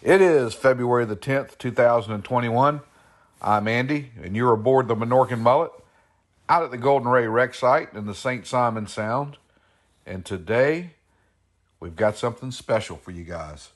It is February the 10th, 2021. I'm Andy, and you're aboard the Minorcan Mullet out at the Golden Ray Rec Site in the St.simons Sound. And today, we've got something special for you guys.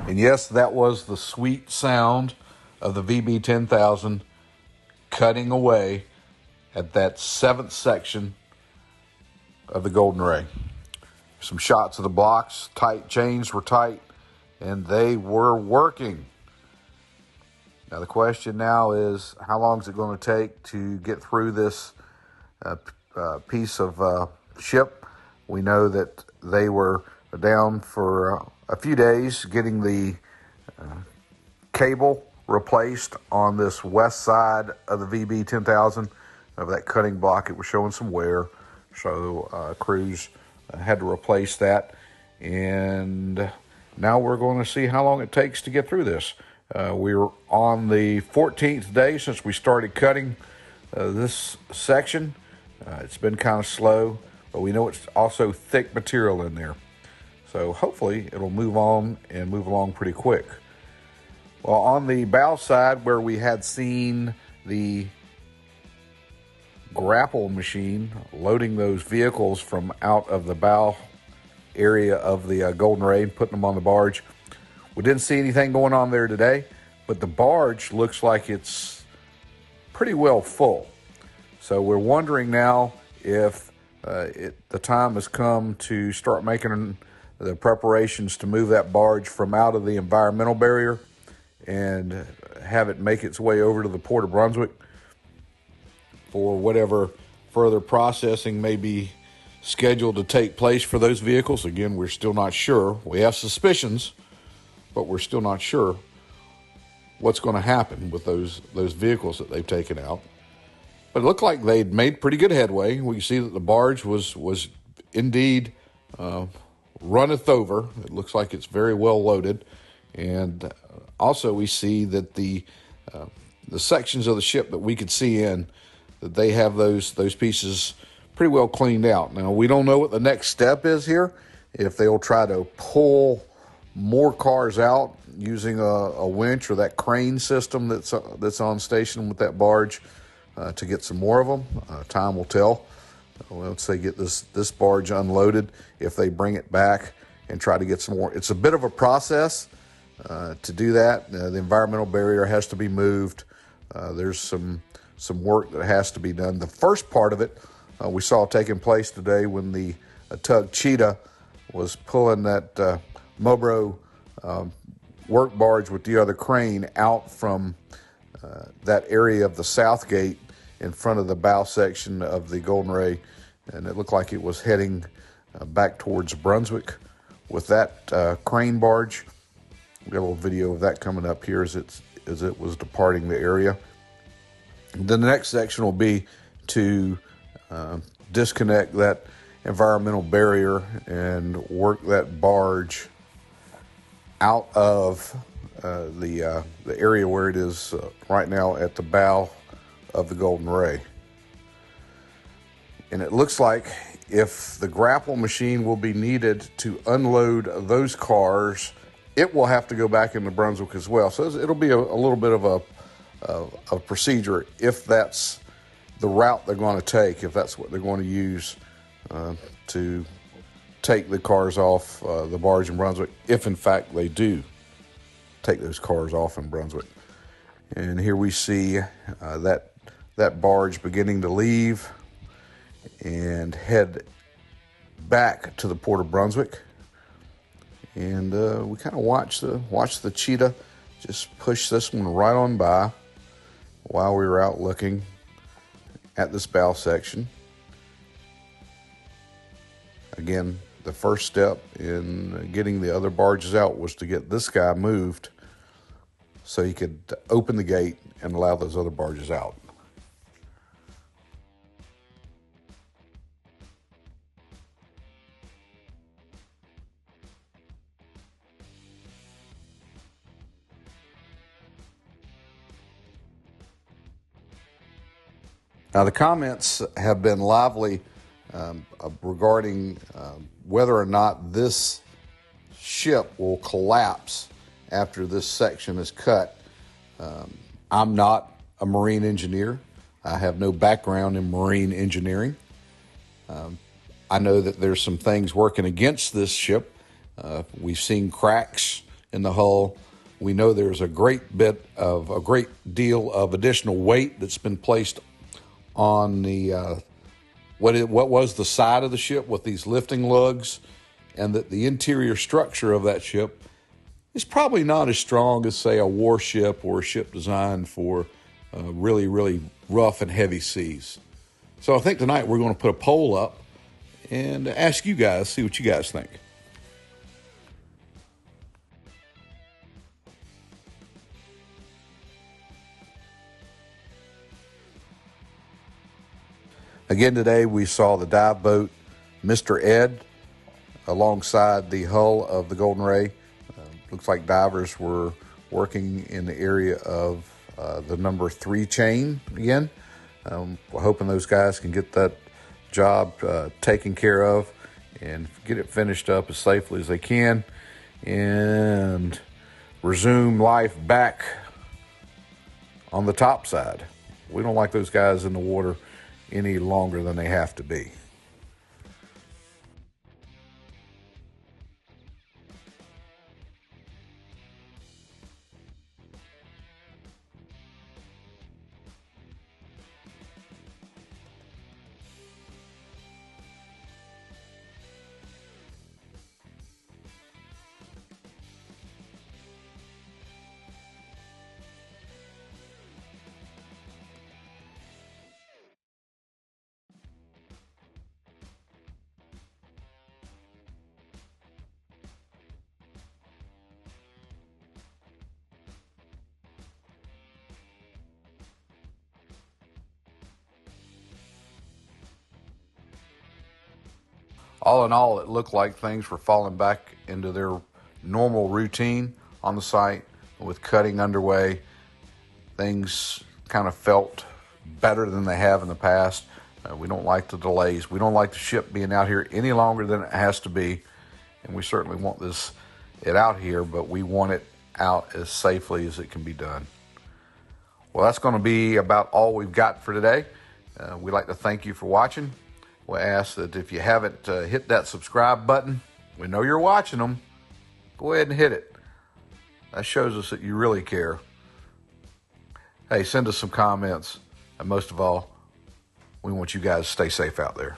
And yes, that was the sweet sound of the VB 10,000 cutting away at that seventh section of the Golden Ray. Some shots of the blocks, tight chains were tight, and they were working. Now the question now is, how long is it going to take to get through this piece of ship? We know that they were down for a few days getting the cable replaced on this west side of the VB 10,000 of that cutting block. It was showing some wear, so crews had to replace that. And now we're going to see how long it takes to get through this. We're on the 14th day since we started cutting this section. It's been kind of slow, but we know it's also thick material in there. So hopefully it'll move on and move along pretty quick. Well, on the bow side where we had seen the grapple machine loading those vehicles from out of the bow area of the Golden Ray and putting them on the barge, we didn't see anything going on there today, but the barge looks like it's pretty well full. So we're wondering now if the time has come to start making the preparations to move that barge from out of the environmental barrier and have it make its way over to the Port of Brunswick for whatever further processing may be scheduled to take place for those vehicles. Again, we're still not sure. We have suspicions, but we're still not sure what's going to happen with those vehicles that they've taken out. But it looked like they'd made pretty good headway. We can see that the barge was indeed runneth over. It looks like it's very well loaded. And also we see that the sections of the ship that we could see in, that they have those pieces pretty well cleaned out. Now, we don't know what the next step is here, if they'll try to pull more cars out using a winch or that crane system that's on station with that barge to get some more of them. Time will tell. Once they get this barge unloaded, if they bring it back and try to get some more. It's a bit of a process to do that. The environmental barrier has to be moved. There's some work that has to be done. The first part of it we saw taking place today when the tug Cheetah was pulling that Mobro work barge with the other crane out from that area of the south gate in front of the bow section of the Golden Ray, and it looked like it was heading back towards Brunswick with that crane barge. We got a little video of that coming up here as it was departing the area. Then the next section will be to disconnect that environmental barrier and work that barge out of the area where it is right now at the bow of the Golden Ray. And it looks like if the grapple machine will be needed to unload those cars, it will have to go back into Brunswick as well. So it'll be a little bit of a procedure if that's the route they're going to take, if that's what they're going to use to take the cars off the barge in Brunswick, if in fact they do take those cars off in Brunswick. And here we see that barge beginning to leave and head back to the port of Brunswick. And we kind of watch the Cheetah just push this one right on by while we were out looking at this bow section. Again, the first step in getting the other barges out was to get this guy moved so he could open the gate and allow those other barges out. Now, the comments have been lively regarding whether or not this ship will collapse after this section is cut. I'm not a marine engineer. I have no background in marine engineering. I know that there's some things working against this ship. We've seen cracks in the hull. We know there's a great deal of additional weight that's been placed on the what was the side of the ship with these lifting lugs, and that the interior structure of that ship is probably not as strong as, say, a warship or a ship designed for really, really rough and heavy seas. So I think tonight we're going to put a poll up and ask you guys, see what you guys think. Again, today we saw the dive boat Mr. Ed alongside the hull of the Golden Ray. Looks like divers were working in the area of the number 3 chain again. We're hoping those guys can get that job taken care of and get it finished up as safely as they can and resume life back on the top side. We don't like those guys in the water any longer than they have to be. All in all, it looked like things were falling back into their normal routine on the site with cutting underway. Things kind of felt better than they have in the past. We don't like the delays. We don't like the ship being out here any longer than it has to be. And we certainly want it out here, but we want it out as safely as it can be done. Well, that's going to be about all we've got for today. We'd like to thank you for watching. We ask that if you haven't hit that subscribe button, we know you're watching them. Go ahead and hit it. That shows us that you really care. Hey, send us some comments. And most of all, we want you guys to stay safe out there.